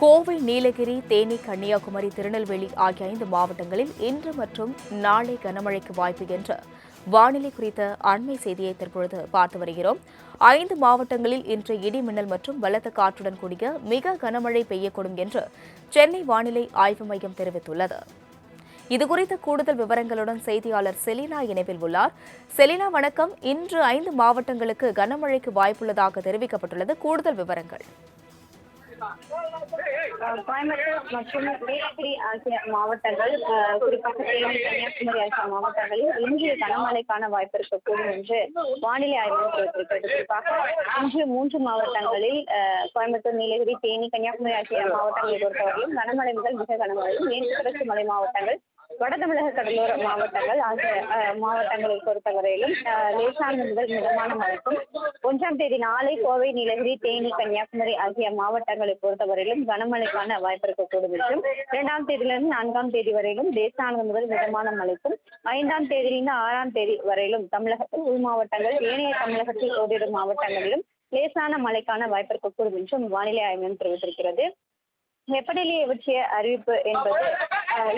கோவை, நீலகிரி, தேனி, கன்னியாகுமரி, திருநெல்வேலி ஆகிய 5 மாவட்டங்களில் இன்று மற்றும் நாளை கனமழைக்கு வாய்ப்பு என்று வானிலை குறித்த அண்மை செய்தியை தற்பொழுது பார்த்து வருகிறோம். 5 மாவட்டங்களில் இன்று இடி மின்னல் மற்றும் பலத்த காற்றுடன் கூடிய மிக கனமழை பெய்யக்கூடும் என்று சென்னை வானிலை ஆய்வு மையம் தெரிவித்துள்ளது. இதுகுறித்த கூடுதல் விவரங்களுடன் செய்தியாளர் செலினா இணைப்பில் உள்ளார். செலினா, வணக்கம். இன்று 5 மாவட்டங்களுக்கு கனமழைக்கு வாய்ப்புள்ளதாக தெரிவிக்கப்பட்டுள்ளது. கூடுதல் விவரங்கள். கோயம்புத்தூர் மற்றும் நீலகிரி ஆகிய மாவட்டங்கள், குறிப்பாக தேனி, கன்னியாகுமரி ஆகிய மாவட்டங்களில் இன்று கனமழைக்கான வாய்ப்பு இருக்கக்கூடும் என்று வானிலை ஆய்வு தெரிவித்திருக்கிறது. குறிப்பாக இன்று 3 மாவட்டங்களில் கோயம்புத்தூர், நீலகிரி, தேனி, கன்னியாகுமரி ஆகிய மாவட்டங்களை பொறுத்தவரையும் கனமழை முதல் மிக கனமழையும், மேற்கு தொடர்ச்சி மலை மாவட்டங்கள், வட தமிழக கடலோர மாவட்டங்கள் ஆகிய மாவட்டங்களை பொறுத்தவரையிலும் லேசானது முதல் மிதமான மழைக்கும், 1ஆம் தேதி நாளை கோவை, நீலகிரி, தேனி, கன்னியாகுமரி ஆகிய மாவட்டங்களை பொறுத்தவரையிலும் கனமழைக்கான வாய்ப்பு இருக்கக்கூடும் என்றும், 2ஆம் தேதியிலிருந்து 4ஆம் தேதி வரையிலும் லேசானது முதல் மிதமான மழைக்கும், 5ஆம் தேதியிலிருந்து 6ஆம் தேதி வரையிலும் தமிழகத்தில் உள் மாவட்டங்கள், ஏனைய தமிழகத்தில் ஓரிரு மாவட்டங்களிலும் லேசான மழைக்கான வாய்ப்பு இருக்கக்கூடும் என்றும் வானிலை ஆய்வு மையம் தெரிவித்திருக்கிறது. வெப்பநிலையை பற்றிய அறிவிப்பு என்பது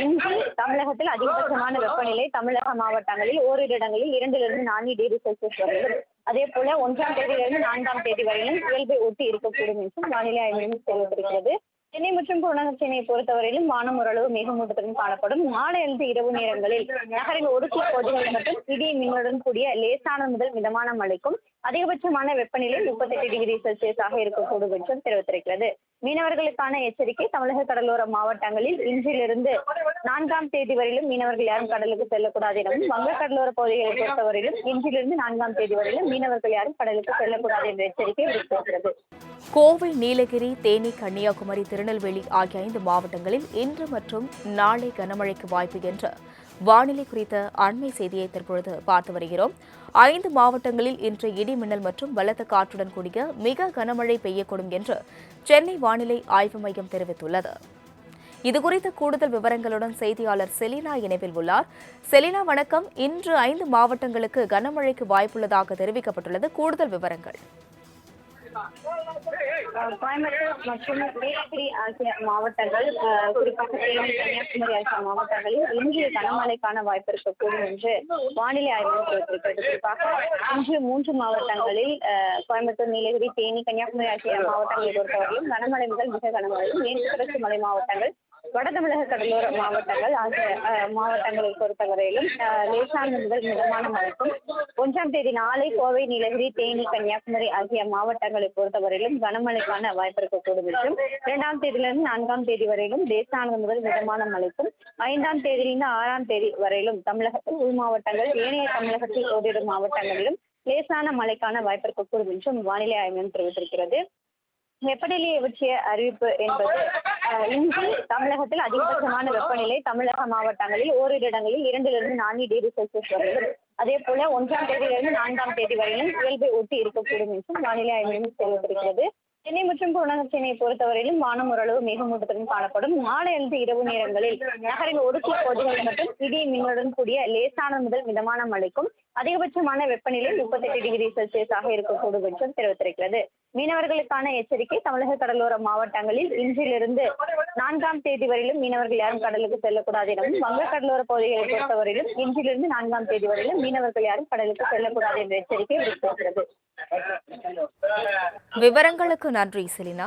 இன்று தமிழகத்தில் அதிகபட்சமான வெப்பநிலை தமிழக மாவட்டங்களில் ஓரிரு இடங்களில் 2லிருந்து 4 டிகிரி செல்சியஸ் வரையிலும், அதே போல 1ஆம் தேதியிலிருந்து 4ஆம் தேதி வரையிலும் இயல்பை ஒட்டி இருக்கக்கூடும் என்றும் வானிலை ஆய்வு மையம் தெரிவித்திருக்கிறது. சென்னை மற்றும் புறநகர் சென்னையை பொறுத்தவரையிலும் வானம் ஓரளவு மேகமூட்டத்துடன் காணப்படும். மாலை அல்லது இரவு நேரங்களில் நகரின் ஒரு சில பகுதிகளில் மட்டும் இடி மின்னலுடன் கூடிய லேசான முதல் மிதமான மழைக்கும், அதிகபட்சமான வெப்பநிலை 38 டிகிரி செல்சியஸாக இருக்கக்கூடும் என்றும் தெரிவித்திருக்கிறது. மீனவர்களுக்கான எச்சரிக்கை: தமிழக கடலோர மாவட்டங்களில் இன்றிலிருந்து 4ஆம் தேதி வரையிலும் மீனவர்கள் யாரும் கடலுக்கு செல்லக்கூடாது எனவும், வங்க கடலோர பகுதிகளை பொறுத்தவரையிலும் இன்றிலிருந்து 4ஆம் தேதி வரையிலும் மீனவர்கள் யாரும் கடலுக்கு செல்லக்கூடாது என்ற எச்சரிக்கை விடுத்திருக்கிறது. கோவை, நீலகிரி, தேனி, கன்னியாகுமரி, திருநெல்வேலி ஆகிய 5 மாவட்டங்களில் இன்று மற்றும் நாளை கனமழைக்கு வாய்ப்பு என்று வானிலை குறித்த அண்மை செய்தியை தற்பொழுது பார்த்து வருகிறோம். 5 மாவட்டங்களில் இன்று இடி மின்னல் மற்றும் பலத்த காற்றுடன் கூடிய மிக கனமழை பெய்யக்கூடும் என்று சென்னை வானிலை ஆய்வு மையம் தெரிவித்துள்ளது. இதுகுறித்த கூடுதல் விவரங்களுடன் செய்தியாளர் செலினா இணைப்பில் உள்ளார். செலினா, வணக்கம். இன்று 5 மாவட்டங்களுக்கு கனமழைக்கு வாய்ப்புள்ளதாக தெரிவிக்கப்பட்டுள்ளது. கூடுதல் விவரங்கள். கோயம்புத்தூர் மற்றும் நீலகிரி ஆகிய மாவட்டங்கள், குறிப்பாக தேனி, கன்னியாகுமரி ஆகிய மாவட்டங்களில் இன்று கனமழைக்கான வாய்ப்பு இருக்கக்கூடும் என்று வானிலை ஆய்வு தெரிவித்திருக்கிறது. குறிப்பாக இன்று 3 மாவட்டங்களில் கோயம்புத்தூர், நீலகிரி, தேனி, கன்னியாகுமரி ஆகிய மாவட்டங்களை பொறுத்தவரையும் கனமழை முதல் மிக கனமழையும், மேற்கு தொடர்ச்சி மலை மாவட்டங்கள், வட தமிழக கடலோர மாவட்டங்கள் ஆகிய மாவட்டங்களை பொறுத்தவரையிலும் லேசானது முதல் மிதமான மழைக்கும், 1ஆம் தேதி நாளை கோவை, நீலகிரி, தேனி, கன்னியாகுமரி ஆகிய மாவட்டங்களை பொறுத்தவரையிலும் கனமழைக்கான வாய்ப்பு இருக்கக்கூடும் என்றும், 2ஆம் தேதியிலிருந்து 4ஆம் தேதி வரையிலும் லேசானது முதல் மிதமான மழைக்கும், 5ஆம் தேதியிலிருந்து 6ஆம் தேதி வரையிலும் தமிழகத்தில் உள் மாவட்டங்கள், ஏனைய தமிழகத்தில் ஓரிரு மாவட்டங்களிலும் லேசான மழைக்கான வாய்ப்பு இருக்கக்கூடும் என்றும் வானிலை ஆய்வு மையம் தெரிவித்திருக்கிறது. வெப்பநிலையை பற்றிய அறிவிப்பு என்பது இன்று தமிழகத்தில் அதிகபட்சமான வெப்பநிலை தமிழக மாவட்டங்களில் ஓரிரு இடங்களில் 2லிருந்து 4 டிகிரி செல்சியஸ் வரையிலும், அதே போல 1ஆம் தேதியிலிருந்து 4ஆம் தேதி வரையிலும் இயல்பை ஒட்டி இருக்கக்கூடும் என்றும் வானிலை ஆய்வு மையம் தெரிவித்திருக்கிறது. சென்னை மற்றும் புறநகர் சென்னையை பொறுத்தவரையிலும் வானம் ஓரளவு மேகமூட்டத்துடன் காணப்படும். மாலை அல்லது இரவு நேரங்களில் நகரின் ஒரு சில பகுதிகளில் மட்டும் இடி மின்னலுடன் கூடிய லேசான முதல் மிதமான மழைக்கும், அதிகபட்சமான வெப்பநிலை 38 டிகிரி செல்சியஸாக இருக்கக்கூடும் என்றும் தெரிவித்திருக்கிறது. மீனவர்களுக்கான எச்சரிக்கை: தமிழக கடலோர மாவட்டங்களில் இன்றிலிருந்து 4ஆம் தேதி வரையிலும் மீனவர்கள் யாரும் கடலுக்கு செல்லக்கூடாது எனவும், வங்க கடலோர பகுதிகளை பொறுத்தவரையிலும் இன்றிலிருந்து 4ஆம் தேதி வரையிலும் மீனவர்கள் யாரும் கடலுக்கு செல்லக்கூடாது என்ற எச்சரிக்கை விடுத்திருக்கிறது. விவரங்களுக்கு நன்றி, செலினா.